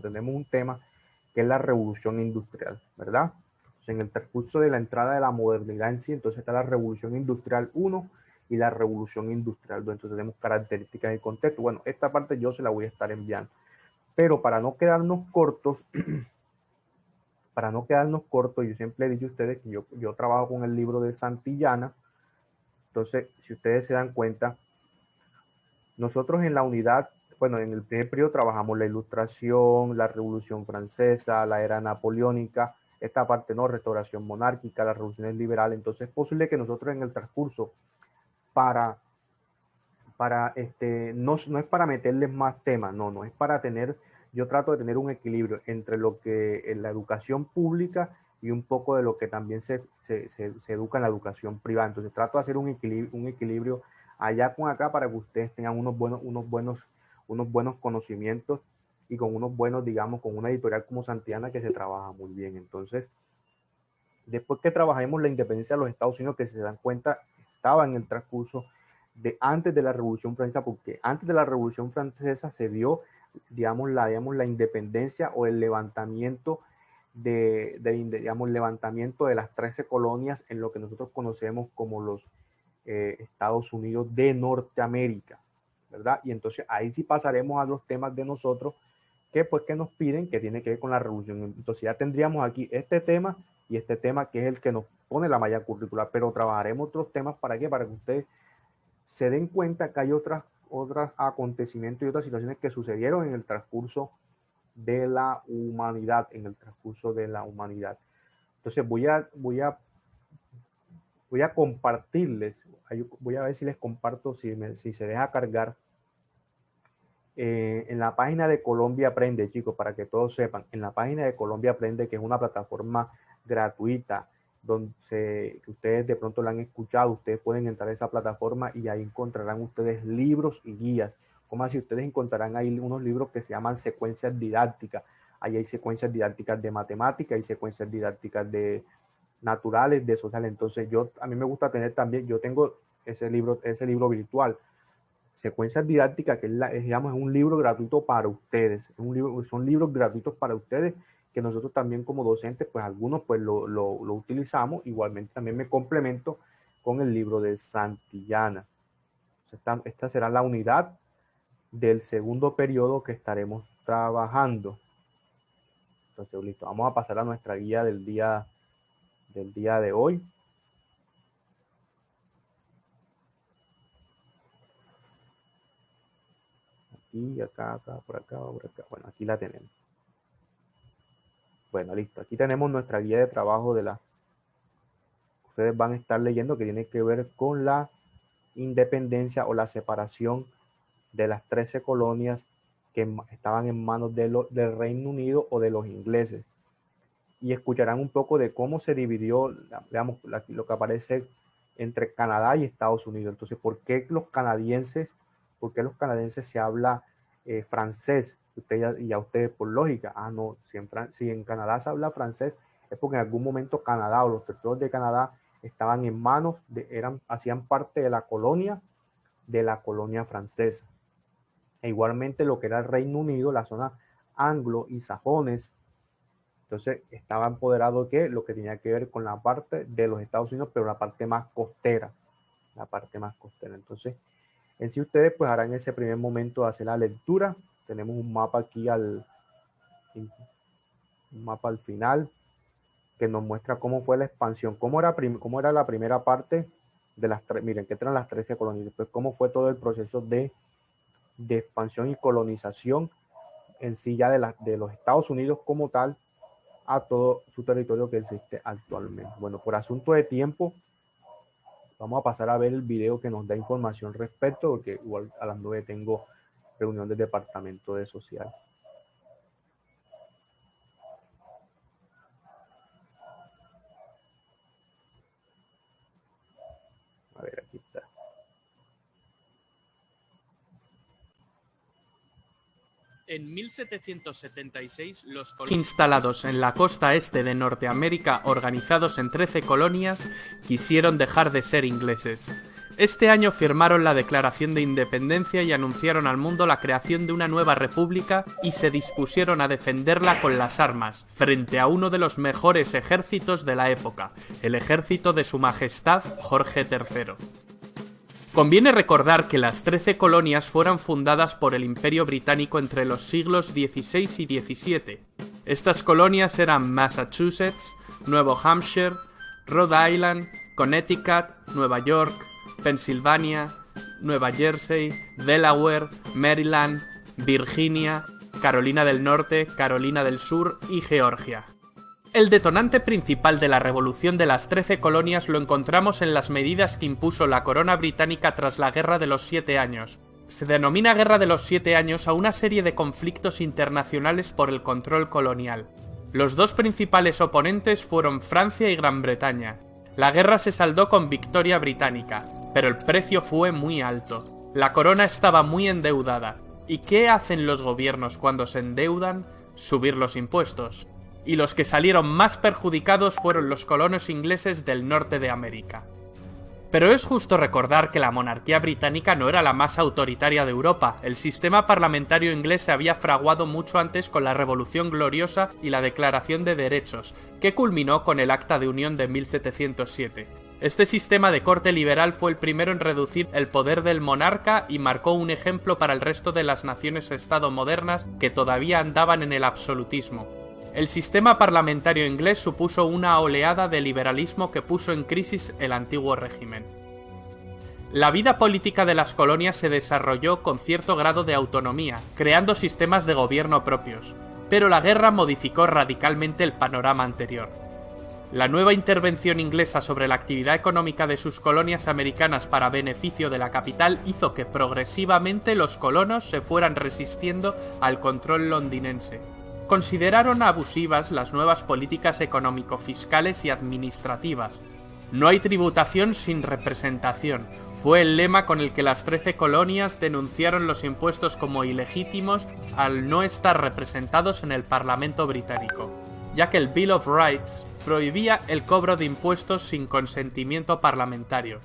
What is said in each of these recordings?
tenemos un tema que es la revolución industrial, ¿verdad? Entonces, en el transcurso de la entrada de la modernidad en sí, entonces está la revolución industrial 1 y la revolución industrial 2. Entonces tenemos características y contexto. Bueno, esta parte yo se la voy a estar enviando. Pero para no quedarnos cortos, yo siempre he dicho a ustedes que yo trabajo con el libro de Santillana. Entonces, si ustedes se dan cuenta, nosotros en la unidad, bueno, en el primer periodo trabajamos la Ilustración, la Revolución Francesa, la era napoleónica, esta parte no, restauración monárquica, las revoluciones liberales. Entonces es posible que nosotros en el transcurso, no es para meterles más temas, no es para tener, yo trato de tener un equilibrio entre lo que es la educación pública y un poco de lo que también se educa en la educación privada. Entonces trato de hacer un equilibrio allá con acá para que ustedes tengan unos buenos conocimientos y con unos buenos, digamos, con una editorial como Santillana que se trabaja muy bien. Entonces, después que trabajemos la independencia de los Estados Unidos, que se dan cuenta, estaba en el transcurso de antes de la Revolución Francesa, porque antes de la Revolución Francesa se dio, digamos, la independencia o el levantamiento levantamiento de las 13 colonias en lo que nosotros conocemos como los Estados Unidos de Norteamérica, ¿verdad? Y entonces ahí sí pasaremos a los temas de nosotros que nos piden, que tiene que ver con la revolución. Entonces ya tendríamos aquí este tema y este tema que es el que nos pone la malla curricular, pero trabajaremos otros temas para que ustedes se den cuenta que hay otros acontecimientos y otras situaciones que sucedieron en el transcurso de la humanidad, Entonces voy a compartirles, voy a ver si les comparto, si se deja cargar en la página de Colombia Aprende, chicos, para que todos sepan, en la página de Colombia Aprende, que es una plataforma gratuita, donde que ustedes de pronto la han escuchado, ustedes pueden entrar a esa plataforma y ahí encontrarán ustedes libros y guías. Como así, ustedes encontrarán ahí unos libros que se llaman secuencias didácticas. Ahí hay secuencias didácticas de matemáticas, hay secuencias didácticas de naturales, de sociales. Entonces a mí me gusta tener también, yo tengo ese libro virtual, secuencias didácticas, que digamos, es un libro gratuito para ustedes. Son libros gratuitos para ustedes que nosotros también como docentes, pues algunos pues lo utilizamos. Igualmente también me complemento con el libro de Santillana. Esta será la unidad del segundo periodo que estaremos trabajando. Entonces, listo. Vamos a pasar a nuestra guía del día de hoy. Aquí, acá, por acá. Bueno, aquí la tenemos. Bueno, listo. Aquí tenemos nuestra guía de trabajo ustedes van a estar leyendo, que tiene que ver con la independencia o la separación de las 13 colonias que estaban en manos del Reino Unido o de los ingleses. Y escucharán un poco de cómo se dividió, digamos, lo que aparece entre Canadá y Estados Unidos. Entonces, ¿por qué los canadienses se habla francés? Ustedes por lógica, no, si en Canadá se habla francés, es porque en algún momento Canadá o los territorios de Canadá estaban en manos, hacían parte de la colonia francesa. E igualmente lo que era el Reino Unido, la zona anglo y sajones, entonces estaba empoderado lo que tenía que ver con la parte de los Estados Unidos, pero la parte más costera. Entonces, en sí ustedes pues harán ese primer momento de hacer la lectura. Tenemos un mapa aquí un mapa al final que nos muestra cómo fue la expansión, cómo era la primera parte de miren, que eran las 13 colonias, después cómo fue todo el proceso de expansión y colonización en sí ya de los Estados Unidos como tal a todo su territorio que existe actualmente. Bueno, por asunto de tiempo, vamos a pasar a ver el video que nos da información respecto, porque igual a las 9 tengo reunión del departamento de social. A ver, aquí está. En 1776, los instalados en la costa este de Norteamérica, organizados en 13 colonias, quisieron dejar de ser ingleses. Este año firmaron la Declaración de Independencia y anunciaron al mundo la creación de una nueva república y se dispusieron a defenderla con las armas, frente a uno de los mejores ejércitos de la época, el ejército de Su Majestad Jorge III. Conviene recordar que las 13 colonias fueron fundadas por el Imperio Británico entre los siglos XVI y XVII. Estas colonias eran Massachusetts, Nuevo Hampshire, Rhode Island, Connecticut, Nueva York, Pensilvania, Nueva Jersey, Delaware, Maryland, Virginia, Carolina del Norte, Carolina del Sur y Georgia. El detonante principal de la revolución de las 13 colonias lo encontramos en las medidas que impuso la corona británica tras la Guerra de los 7 Años. Se denomina Guerra de los 7 Años a una serie de conflictos internacionales por el control colonial. Los dos principales oponentes fueron Francia y Gran Bretaña. La guerra se saldó con victoria británica, pero el precio fue muy alto. La corona estaba muy endeudada. ¿Y qué hacen los gobiernos cuando se endeudan? Subir los impuestos. Y los que salieron más perjudicados fueron los colonos ingleses del norte de América. Pero es justo recordar que la monarquía británica no era la más autoritaria de Europa. El sistema parlamentario inglés se había fraguado mucho antes con la Revolución Gloriosa y la Declaración de Derechos, que culminó con el Acta de Unión de 1707. Este sistema de corte liberal fue el primero en reducir el poder del monarca y marcó un ejemplo para el resto de las naciones-estado modernas que todavía andaban en el absolutismo. El sistema parlamentario inglés supuso una oleada de liberalismo que puso en crisis el antiguo régimen. La vida política de las colonias se desarrolló con cierto grado de autonomía, creando sistemas de gobierno propios, pero la guerra modificó radicalmente el panorama anterior. La nueva intervención inglesa sobre la actividad económica de sus colonias americanas para beneficio de la capital hizo que progresivamente los colonos se fueran resistiendo al control londinense. Consideraron abusivas las nuevas políticas económico-fiscales y administrativas. No hay tributación sin representación. Fue el lema con el que las 13 colonias denunciaron los impuestos como ilegítimos al no estar representados en el Parlamento británico, ya que el Bill of Rights prohibía el cobro de impuestos sin consentimiento parlamentario.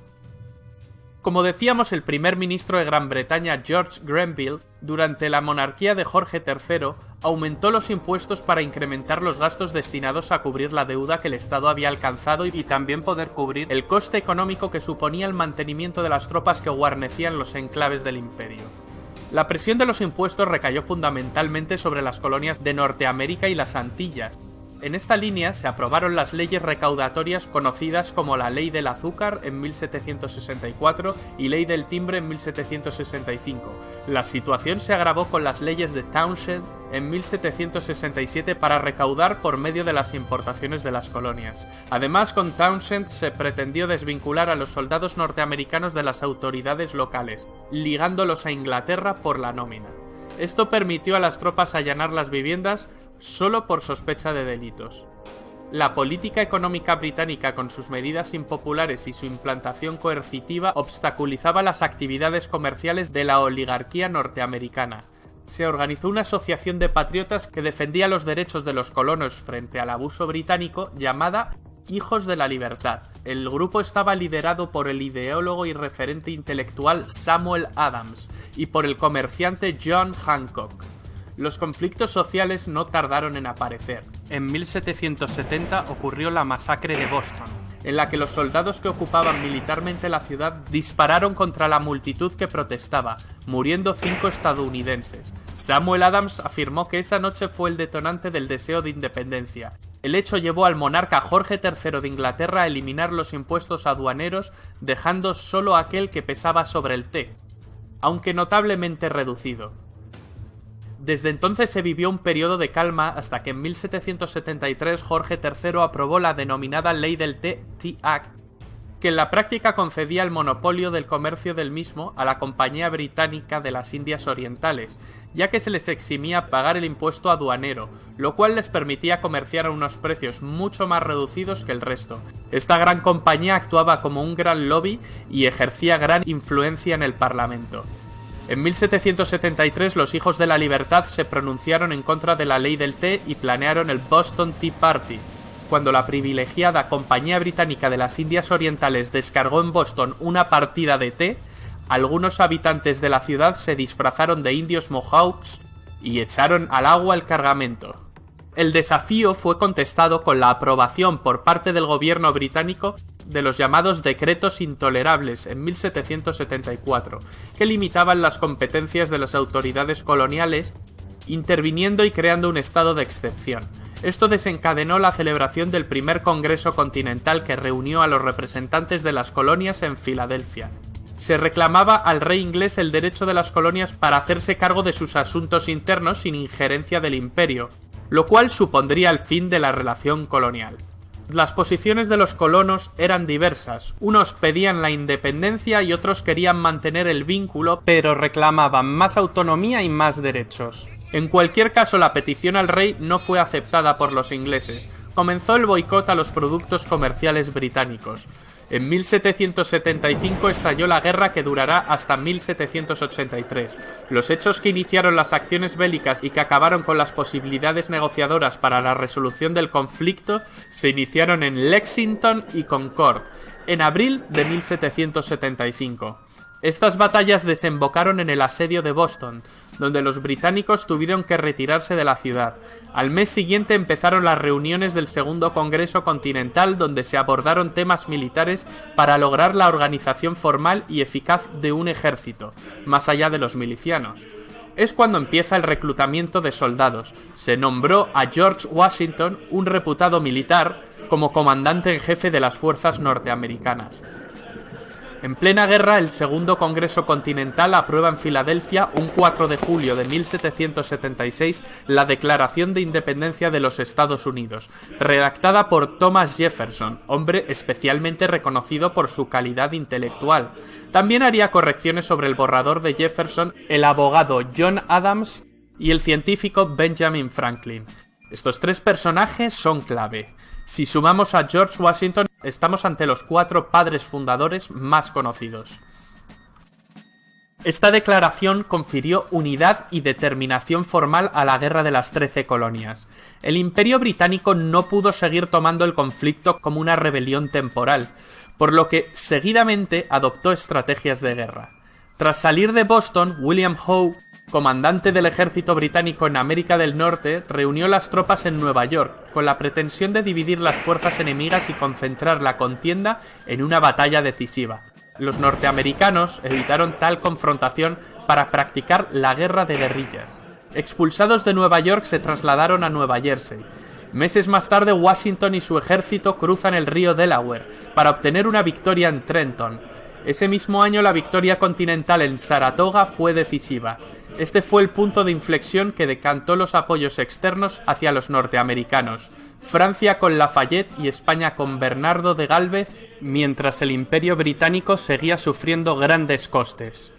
Como decíamos, el primer ministro de Gran Bretaña, George Grenville, durante la monarquía de Jorge III, aumentó los impuestos para incrementar los gastos destinados a cubrir la deuda que el Estado había alcanzado y también poder cubrir el coste económico que suponía el mantenimiento de las tropas que guarnecían los enclaves del imperio. La presión de los impuestos recayó fundamentalmente sobre las colonias de Norteamérica y las Antillas. En esta línea se aprobaron las leyes recaudatorias conocidas como la Ley del Azúcar en 1764 y Ley del Timbre en 1765. La situación se agravó con las leyes de Townshend en 1767 para recaudar por medio de las importaciones de las colonias. Además, con Townshend se pretendió desvincular a los soldados norteamericanos de las autoridades locales, ligándolos a Inglaterra por la nómina. Esto permitió a las tropas allanar las viviendas solo por sospecha de delitos. La política económica británica, con sus medidas impopulares y su implantación coercitiva, obstaculizaba las actividades comerciales de la oligarquía norteamericana. Se organizó una asociación de patriotas que defendía los derechos de los colonos frente al abuso británico, llamada Hijos de la Libertad. El grupo estaba liderado por el ideólogo y referente intelectual Samuel Adams y por el comerciante John Hancock. Los conflictos sociales no tardaron en aparecer. En 1770 ocurrió la masacre de Boston, en la que los soldados que ocupaban militarmente la ciudad dispararon contra la multitud que protestaba, muriendo 5 estadounidenses. Samuel Adams afirmó que esa noche fue el detonante del deseo de independencia. El hecho llevó al monarca Jorge III de Inglaterra a eliminar los impuestos aduaneros, dejando solo aquel que pesaba sobre el té, aunque notablemente reducido. Desde entonces se vivió un periodo de calma hasta que en 1773 Jorge III aprobó la denominada Ley del Té, Tea Act, que en la práctica concedía el monopolio del comercio del mismo a la Compañía Británica de las Indias Orientales, ya que se les eximía pagar el impuesto aduanero, lo cual les permitía comerciar a unos precios mucho más reducidos que el resto. Esta gran compañía actuaba como un gran lobby y ejercía gran influencia en el Parlamento. En 1773 los Hijos de la Libertad se pronunciaron en contra de la Ley del Té y planearon el Boston Tea Party. cuando la privilegiada Compañía Británica de las Indias Orientales descargó en Boston una partida de té, algunos habitantes de la ciudad se disfrazaron de indios Mohawks y echaron al agua el cargamento. El desafío fue contestado con la aprobación por parte del gobierno británico de los llamados decretos intolerables en 1774, que limitaban las competencias de las autoridades coloniales, interviniendo y creando un estado de excepción. Esto desencadenó la celebración del primer Congreso Continental que reunió a los representantes de las colonias en Filadelfia. Se reclamaba al rey inglés el derecho de las colonias para hacerse cargo de sus asuntos internos sin injerencia del imperio, lo cual supondría el fin de la relación colonial. Las posiciones de los colonos eran diversas, unos pedían la independencia y otros querían mantener el vínculo, pero reclamaban más autonomía y más derechos. En cualquier caso, la petición al rey no fue aceptada por los ingleses. Comenzó el boicot a los productos comerciales británicos. En 1775 estalló la guerra que durará hasta 1783. Los hechos que iniciaron las acciones bélicas y que acabaron con las posibilidades negociadoras para la resolución del conflicto se iniciaron en Lexington y Concord, en abril de 1775. Estas batallas desembocaron en el asedio de Boston, donde los británicos tuvieron que retirarse de la ciudad. Al mes siguiente empezaron las reuniones del Segundo Congreso Continental, donde se abordaron temas militares para lograr la organización formal y eficaz de un ejército, más allá de los milicianos. Es cuando empieza el reclutamiento de soldados. Se nombró a George Washington, un reputado militar, como comandante en jefe de las fuerzas norteamericanas. En plena guerra, el Segundo Congreso Continental aprueba en Filadelfia, un 4 de julio de 1776, la Declaración de Independencia de los Estados Unidos, redactada por Thomas Jefferson, hombre especialmente reconocido por su calidad intelectual. También haría correcciones sobre el borrador de Jefferson el abogado John Adams y el científico Benjamin Franklin. Estos tres personajes son clave. Si sumamos a George Washington, estamos ante los 4 padres fundadores más conocidos. Esta declaración confirió unidad y determinación formal a la Guerra de las 13 Colonias. El Imperio Británico no pudo seguir tomando el conflicto como una rebelión temporal, por lo que seguidamente adoptó estrategias de guerra. Tras salir de Boston, William Howe, comandante del ejército británico en América del Norte, reunió las tropas en Nueva York, con la pretensión de dividir las fuerzas enemigas y concentrar la contienda en una batalla decisiva. Los norteamericanos evitaron tal confrontación para practicar la guerra de guerrillas. Expulsados de Nueva York, se trasladaron a Nueva Jersey. Meses más tarde, Washington y su ejército cruzan el río Delaware para obtener una victoria en Trenton. Ese mismo año, la victoria continental en Saratoga fue decisiva. Este fue el punto de inflexión que decantó los apoyos externos hacia los norteamericanos. Francia con Lafayette y España con Bernardo de Gálvez, mientras el Imperio Británico seguía sufriendo grandes costes.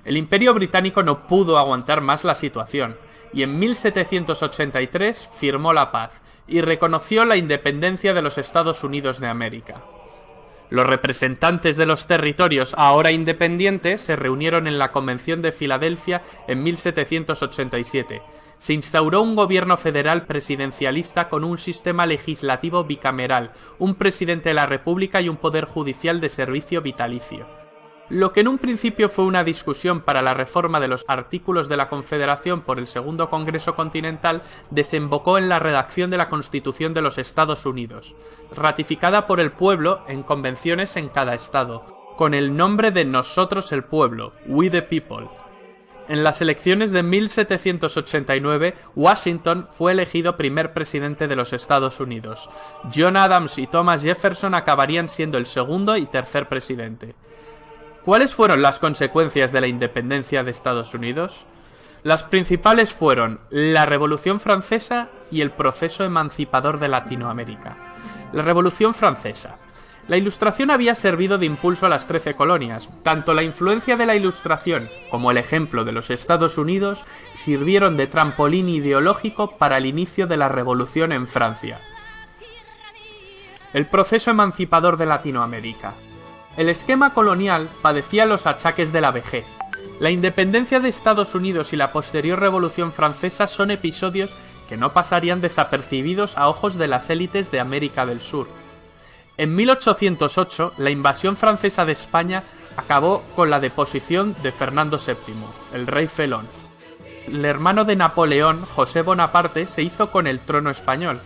El Imperio Británico no pudo aguantar más la situación, y en 1783 firmó la paz y reconoció la independencia de los Estados Unidos de América. Los representantes de los territorios ahora independientes se reunieron en la Convención de Filadelfia en 1787. Se instauró un gobierno federal presidencialista con un sistema legislativo bicameral, un presidente de la República y un poder judicial de servicio vitalicio. Lo que en un principio fue una discusión para la reforma de los artículos de la Confederación por el Segundo Congreso Continental desembocó en la redacción de la Constitución de los Estados Unidos, ratificada por el pueblo en convenciones en cada estado, con el nombre de Nosotros el Pueblo, We the People. En las elecciones de 1789, Washington fue elegido primer presidente de los Estados Unidos. John Adams y Thomas Jefferson acabarían siendo el segundo y tercer presidente. ¿Cuáles fueron las consecuencias de la independencia de Estados Unidos? Las principales fueron la Revolución Francesa y el proceso emancipador de Latinoamérica. La Revolución Francesa. La Ilustración había servido de impulso a las 13 colonias. Tanto la influencia de la Ilustración como el ejemplo de los Estados Unidos sirvieron de trampolín ideológico para el inicio de la Revolución en Francia. El proceso emancipador de Latinoamérica. El esquema colonial padecía los achaques de la vejez. La independencia de Estados Unidos y la posterior Revolución Francesa son episodios que no pasarían desapercibidos a ojos de las élites de América del Sur. En 1808, la invasión francesa de España acabó con la deposición de Fernando VII, el rey felón. El hermano de Napoleón, José Bonaparte, se hizo con el trono español.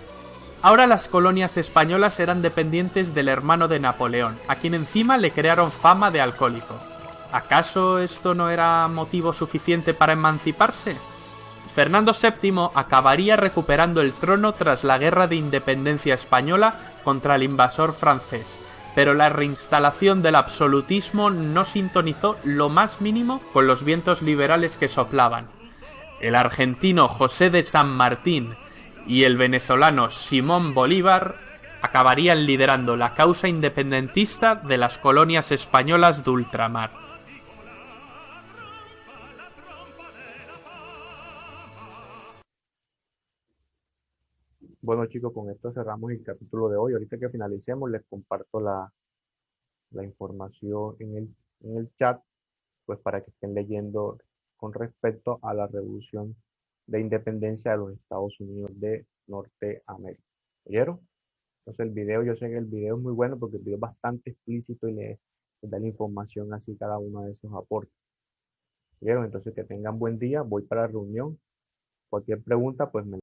Ahora las colonias españolas eran dependientes del hermano de Napoleón, a quien encima le crearon fama de alcohólico. ¿Acaso esto no era motivo suficiente para emanciparse? Fernando VII acabaría recuperando el trono tras la Guerra de Independencia Española contra el invasor francés, pero la reinstalación del absolutismo no sintonizó lo más mínimo con los vientos liberales que soplaban. El argentino José de San Martín y el venezolano Simón Bolívar acabarían liderando la causa independentista de las colonias españolas de ultramar. Bueno, chicos, con esto cerramos el capítulo de hoy. Ahorita que finalicemos, les comparto la información en el chat, pues para que estén leyendo con respecto a la revolución de independencia de los Estados Unidos de Norteamérica. ¿Oyeron? Entonces el video, yo sé que el video es muy bueno porque el video es bastante explícito y le da la información así cada uno de esos aportes. ¿Oyeron? Entonces que tengan buen día. Voy para la reunión. Cualquier pregunta, pues me